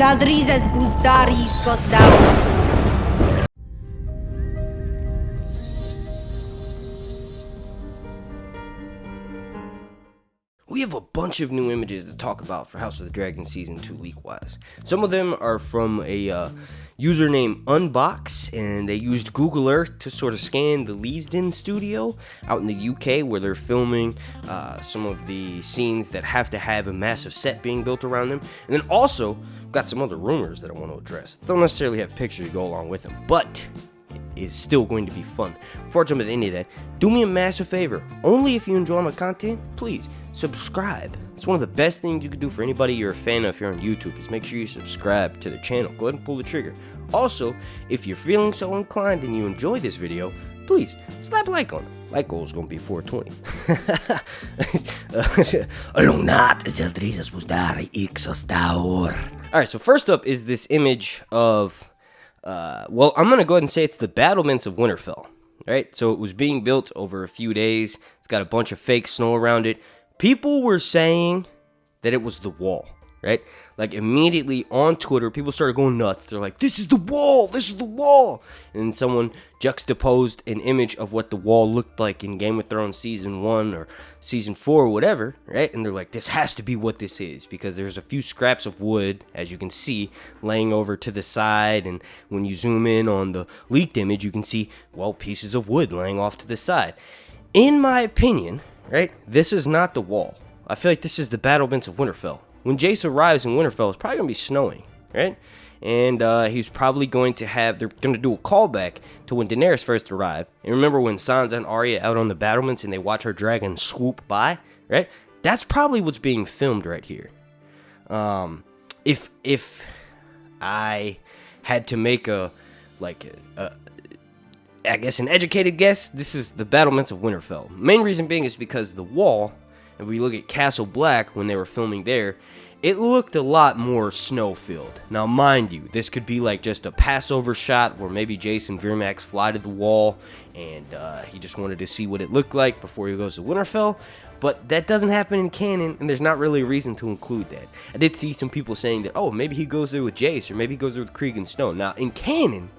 Zaldrizes buzdaris gosdau. We have a bunch of new images to talk about for House of the Dragon Season 2 leak-wise. Some of them are from a user named Unbox, and they used Google Earth to sort of scan the Leavesden studio out in the UK where they're filming some of the scenes that have to have a massive set being built around them. And then also, got some other rumors that I want to address. Don't necessarily have pictures to go along with them, but is still going to be fun. Before I jump into any of that, do me a massive favor. Only if you enjoy my content, please subscribe. It's one of the best things you can do for anybody you're a fan of here on YouTube, is make sure you subscribe to the channel. Go ahead and pull the trigger. Also, if you're feeling so inclined and you enjoy this video, please slap a like on it. Like goal is going to be 420. Alright, so first up is this image of well, I'm going to go ahead and say it's the battlements of Winterfell, right? So it was being built over a few days. It's got a bunch of fake snow around it. People were saying that it was the wall, right? Like immediately on Twitter, people started going nuts. They're like, this is the wall, this is the wall. And then someone juxtaposed an image of what the wall looked like in Game of Thrones Season 1 or Season 4 or whatever, right? And they're like, this has to be what this is, because there's a few scraps of wood, as you can see, laying over to the side. And when you zoom in on the leaked image, you can see, well, pieces of wood laying off to the side. In my opinion, right, this is not the wall. I feel like this is the battlements of Winterfell. When Jace arrives in Winterfell, it's probably going to be snowing, right? And he's probably going to have, they're going to do a callback to when Daenerys first arrived. And remember when Sansa and Arya out on the battlements and they watch her dragon swoop by, right? That's probably what's being filmed right here. If I had to make I guess an educated guess, this is the battlements of Winterfell. Main reason being is because the wall, if we look at Castle Black when they were filming there, it looked a lot more snow-filled. Now, mind you, this could be like just a Passover shot where maybe Jason Vermax fly to the wall and he just wanted to see what it looked like before he goes to Winterfell. But that doesn't happen in canon, and there's not really a reason to include that. I did see some people saying that, oh, maybe he goes there with Jace, or maybe he goes there with Krieg and Snow. Now, in canon,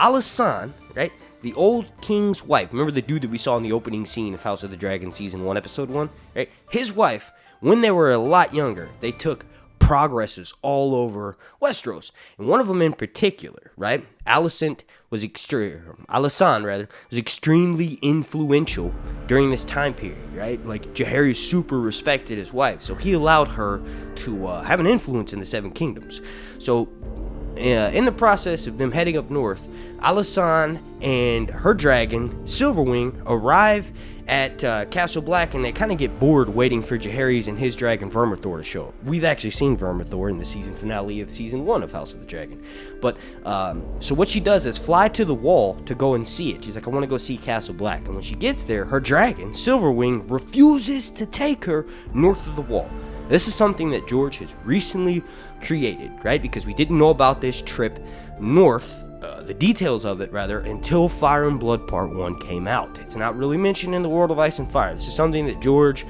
Alysanne, right, the old king's wife, remember the dude that we saw in the opening scene of House of the Dragon Season 1, Episode 1? Right? His wife, when they were a lot younger, they took progresses all over Westeros. And one of them in particular, right? Alysanne was extremely influential during this time period, right? Like, Jaehaerys super respected his wife, so he allowed her to have an influence in the Seven Kingdoms. So, in the process of them heading up north, Alysanne and her dragon, Silverwing, arrive at Castle Black, and they kind of get bored waiting for Jaehaerys and his dragon Vermithor to show up. We've actually seen Vermithor in the season finale of Season 1 of House of the Dragon. But, so what she does is fly to the wall to go and see it. She's like, I want to go see Castle Black. And when she gets there, her dragon, Silverwing, refuses to take her north of the wall. This is something that George has recently created, right? Because we didn't know about this trip north, the details of it rather, until Fire and Blood Part 1 came out. It's not really mentioned in the World of Ice and Fire. This is something that George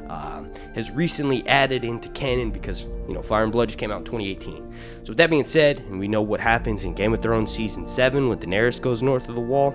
has recently added into canon because, you know, Fire and Blood just came out in 2018. So with that being said, and we know what happens in Game of Thrones Season 7 when Daenerys goes north of the wall,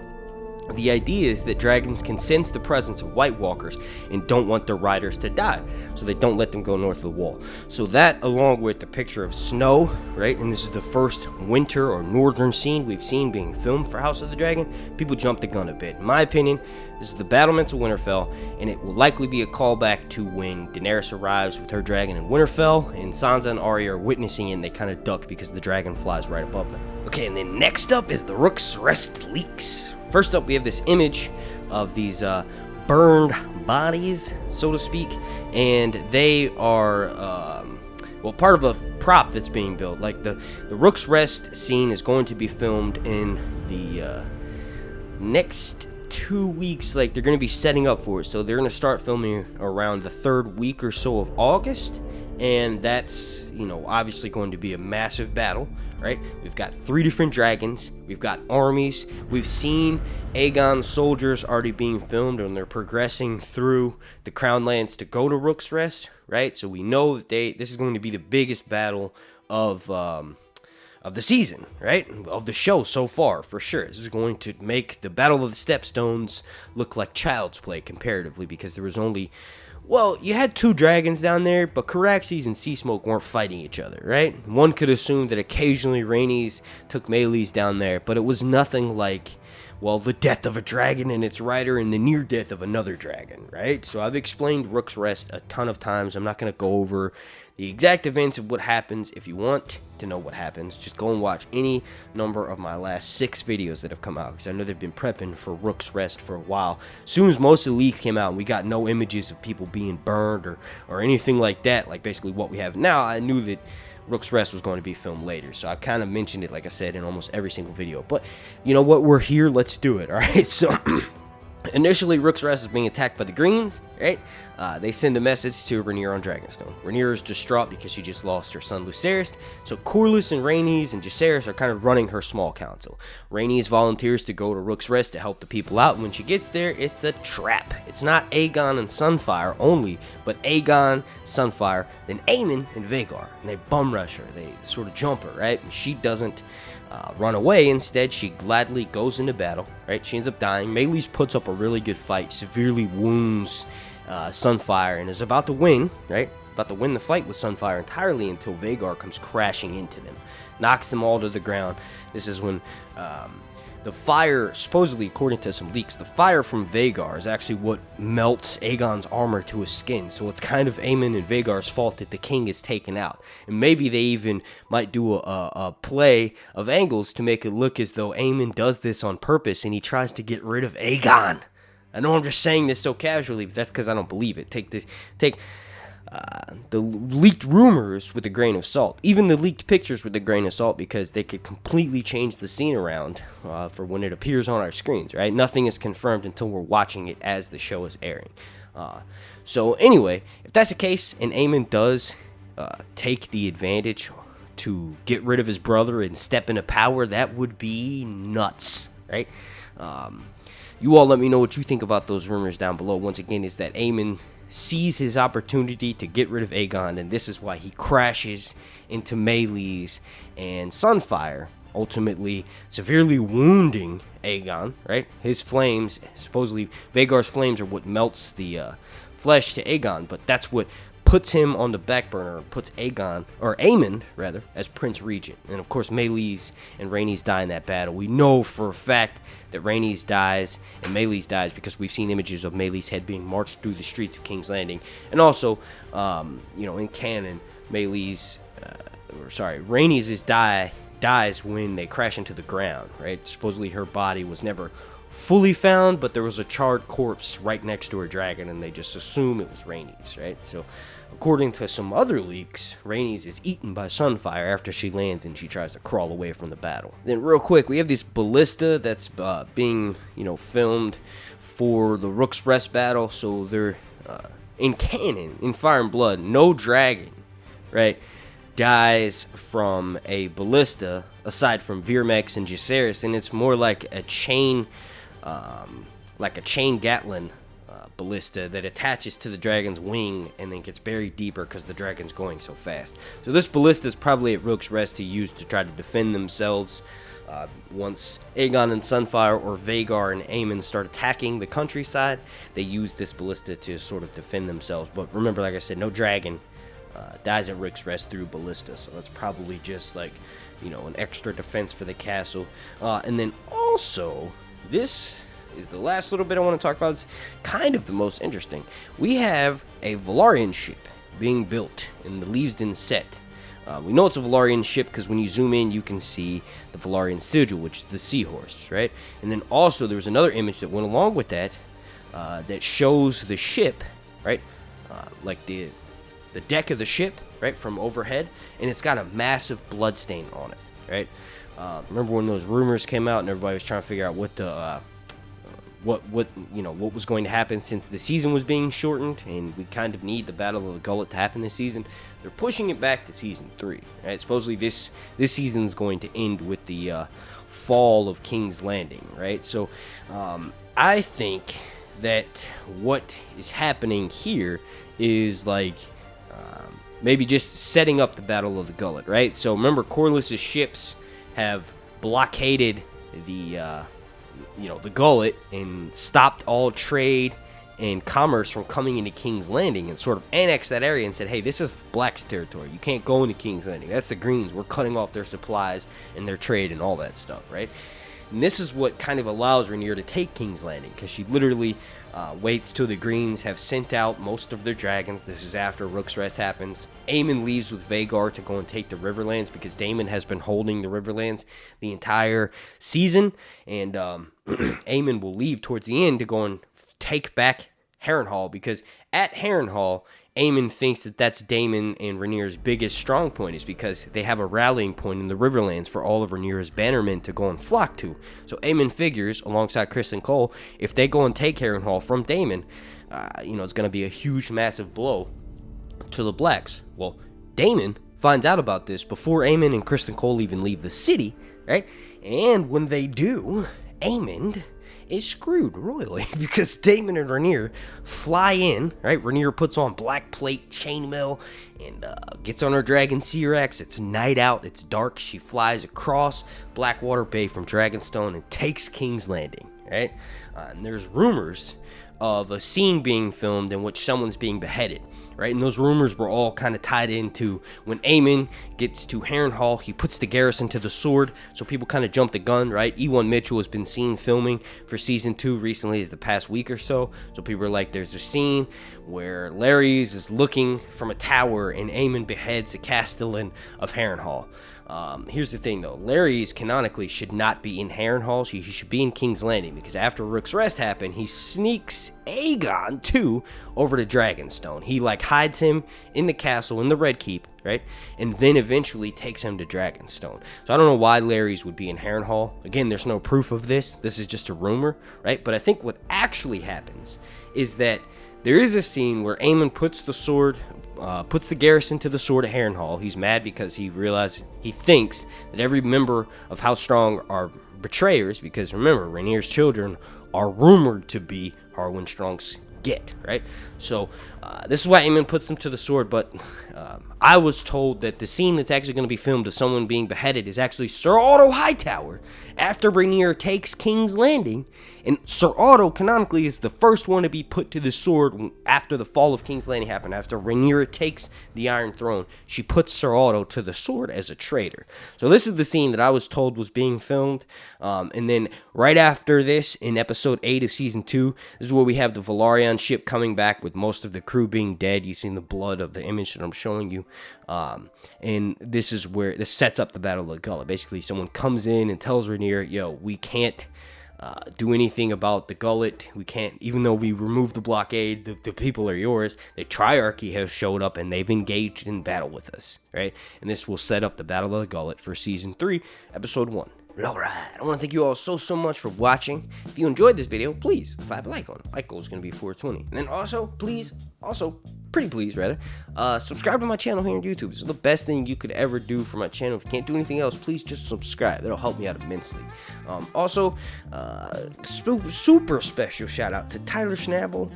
the idea is that dragons can sense the presence of White Walkers and don't want their riders to die, so they don't let them go north of the wall. So that, along with the picture of snow, right, and this is the first winter or northern scene we've seen being filmed for House of the Dragon, people jumped the gun a bit. In my opinion, this is the battlements of Winterfell, and it will likely be a callback to when Daenerys arrives with her dragon in Winterfell, and Sansa and Arya are witnessing it, and they kind of duck because the dragon flies right above them. Okay, and then next up is the Rook's Rest leaks. First up, we have this image of these burned bodies, so to speak, and they are, well, part of a prop that's being built. Like, the Rook's Rest scene is going to be filmed in the next 2 weeks. Like, they're going to be setting up for it, so they're going to start filming around the third week or so of August, and that's, you know, obviously going to be a massive battle, right? We've got 3 different dragons, we've got armies, we've seen Aegon's soldiers already being filmed, and they're progressing through the Crown Lands to go to Rook's Rest, right? So we know that this is going to be the biggest battle of the season, right? Of the show so far, for sure. This is going to make the Battle of the Stepstones look like child's play comparatively, because there was only, well, you had 2 dragons down there, but Caraxes and Seasmoke weren't fighting each other, right? One could assume that occasionally Rhaenys took melees down there, but it was nothing like, well, the death of a dragon and its rider and the near death of another dragon, right? So I've explained Rook's Rest a ton of times. I'm not going to go over the exact events of what happens. If you want to know what happens, just go and watch any number of my last 6 videos that have come out, because I know they've been prepping for Rook's Rest for a while. As soon as most of the leaks came out and we got no images of people being burned or anything like that, like basically what we have now, I knew that Rook's Rest was going to be filmed later. So I kind of mentioned it, like I said, in almost every single video. But you know what? We're here. Let's do it. All right. So initially, Rook's Rest is being attacked by the Greens, right? They send a message to Rhaenyra on Dragonstone. Rhaenyra is distraught because she just lost her son Lucerys, so Corlys and Rhaenys and Jacaerys are kind of running her small council. Rhaenys volunteers to go to Rook's Rest to help the people out, and when she gets there, it's a trap. It's not Aegon and Sunfire only, but Aegon, Sunfire, then Aemond and Vhagar, and they bum rush her. They sort of jump her, right? And she doesn't run away. Instead, she gladly goes into battle, right? She ends up dying. Meleys puts up a really good fight, severely wounds Sunfire, and is about to win, right? About to win the fight with Sunfire entirely until Vhagar comes crashing into them, knocks them all to the ground. This is when the fire, supposedly according to some leaks, the fire from Vhagar is actually what melts Aegon's armor to his skin. So it's kind of Aemond and Vhagar's fault that the king is taken out. And maybe they even might do a play of angles to make it look as though Aemond does this on purpose and he tries to get rid of Aegon. I know I'm just saying this so casually, but that's because I don't believe it. Take the leaked rumors with a grain of salt, even the leaked pictures with a grain of salt, because they could completely change the scene around for when it appears on our screens, right? Nothing is confirmed until we're watching it as the show is airing. So anyway, if that's the case, and Aemond does take the advantage to get rid of his brother and step into power, that would be nuts, right? You all let me know what you think about those rumors down below. Once again, is that Aemond sees his opportunity to get rid of Aegon, and this is why he crashes into Meleys and Sunfire, ultimately severely wounding Aegon, right? His flames, supposedly Vhagar's flames, are what melts the flesh to Aegon, but that's what puts him on the back burner, puts Aemond rather, as Prince Regent. And of course, Meleys and Rhaenys die in that battle. We know for a fact that Rhaenys dies and Meleys dies because we've seen images of Meleys' head being marched through the streets of King's Landing. And also, in canon, Rhaenys' dies when they crash into the ground, right? Supposedly her body was never fully found, but there was a charred corpse right next to her dragon, and they just assume it was Rhaenys, right? So according to some other leaks, Rhaenys is eaten by Sunfire after she lands and she tries to crawl away from the battle. Then real quick, we have this ballista that's being, filmed for the Rook's Rest battle. So they're in canon, in Fire and Blood, no dragon, right, dies from a ballista aside from Virmex and Jacaerys, and it's more like a chain Gatling ballista that attaches to the dragon's wing and then gets buried deeper because the dragon's going so fast. So this ballista is probably at Rook's Rest to use to try to defend themselves once Aegon and Sunfire or Vhagar and Aemond start attacking the countryside. They use this ballista to sort of defend themselves. But remember, like I said, no dragon dies at Rook's Rest through ballista, so that's probably just like an extra defense for the castle. And then also, this is the last little bit I want to talk about. It's kind of the most interesting. We have a Velaryon ship being built in the Leavesden set. We know it's a Velaryon ship because when you zoom in, you can see the Velaryon sigil, which is the seahorse, right? And then also there was another image that went along with that that shows the ship, right? Like the deck of the ship, right, from overhead, and it's got a massive blood stain on it, right? Remember when those rumors came out and everybody was trying to figure out what the what was going to happen since the season was being shortened, and we kind of need the Battle of the Gullet to happen this season. They're pushing it back to season 3, right? Supposedly this season is going to end with the fall of King's Landing, right? So I think that what is happening here is like maybe just setting up the Battle of the Gullet, right? So remember, Corlys's ships have blockaded the the Gullet and stopped all trade and commerce from coming into King's Landing, and sort of annexed that area and said, hey, this is the Blacks' territory. You can't go into King's Landing. That's the Greens. We're cutting off their supplies and their trade and all that stuff, right? And this is what kind of allows Rhaenyra to take King's Landing, because she literally waits till the Greens have sent out most of their dragons. This is after Rook's Rest happens. Aemond leaves with Vhagar to go and take the Riverlands, because Daemon has been holding the Riverlands the entire season, and Aemond will leave towards the end to go and take back Harrenhal, because at Harrenhal, Aemond thinks that that's Daemon and Rhaenyra's biggest strong point, is because they have a rallying point in the Riverlands for all of Rhaenyra's bannermen to go and flock to. So Aemond figures, alongside Chris and Cole, if they go and take Harrenhal from Daemon, it's going to be a huge, massive blow to the Blacks. Well, Daemon finds out about this before Aemond and Chris and Cole even leave the city, right? And when they do, Aemond is screwed royally, because Daemon and Rhaenyra fly in, right? Rhaenyra puts on black plate, chainmail, and gets on her dragon Syrax. It's night out, it's dark. She flies across Blackwater Bay from Dragonstone and takes King's Landing, right? And there's rumors of a scene being filmed in which someone's being beheaded, right? And those rumors were all kind of tied into when Aemond gets to Harrenhal, he puts the garrison to the sword, so people kind of jump the gun, right? Ewan Mitchell has been seen filming for season 2 recently, as the past week or so people are like, there's a scene where Larys is looking from a tower and Aemond beheads the castellan of Harrenhal. Here's the thing, though. Larys canonically should not be in Harrenhal. He should be in King's Landing, because after Rook's Rest happened, he sneaks Aegon, too, over to Dragonstone. He, hides him in the castle, in the Red Keep, right? And then eventually takes him to Dragonstone. So I don't know why Larys would be in Harrenhal. Again, there's no proof of this. This is just a rumor, right? But I think what actually happens is that there is a scene where Aemond puts the garrison to the sword at Harrenhal. He's mad because he thinks that every member of House Strong are betrayers, because remember, Rhaenyra's children are rumored to be Harwin Strong's right? So this is why Aemond puts them to the sword, but I was told that the scene that's actually going to be filmed of someone being beheaded is actually Ser Otto Hightower after Rhaenyra takes King's Landing, and Ser Otto canonically is the first one to be put to the sword after the fall of King's Landing happened. After Rhaenyra takes the Iron Throne, she puts Ser Otto to the sword as a traitor. So this is the scene that I was told was being filmed, and then right after this, in episode 8 of season 2, this is where we have the Velaryon ship coming back with most of the crew being dead. You've seen the blood of the image that I'm showing you. And this is where this sets up the Battle of the Gullet. Basically, someone comes in and tells Rhaenyra, yo, we can't do anything about the Gullet. We can't, even though we removed the blockade, the people are yours. The Triarchy has showed up and they've engaged in battle with us, right? And this will set up the Battle of the Gullet for season 3, episode 1. Alright, I want to thank you all so much for watching. If you enjoyed this video, please slap a like on it. Like goal is going to be 420. And then also, pretty please, subscribe to my channel here on YouTube. This is the best thing you could ever do for my channel. If you can't do anything else, please just subscribe. That'll help me out immensely. Super special shout out to Tyler Schnabel,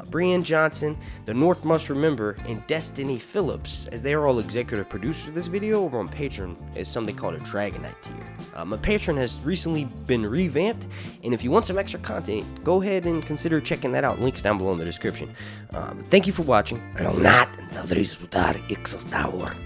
Breanne Johnson, The North Must Remember, and Destiny Phillips, as they are all executive producers of this video. Over on Patreon is something called a Dragonite tier. My Patreon has recently been revamped, and if you want some extra content, go ahead and consider checking that out. Links down below in the description. Thank you for watching. Long night, and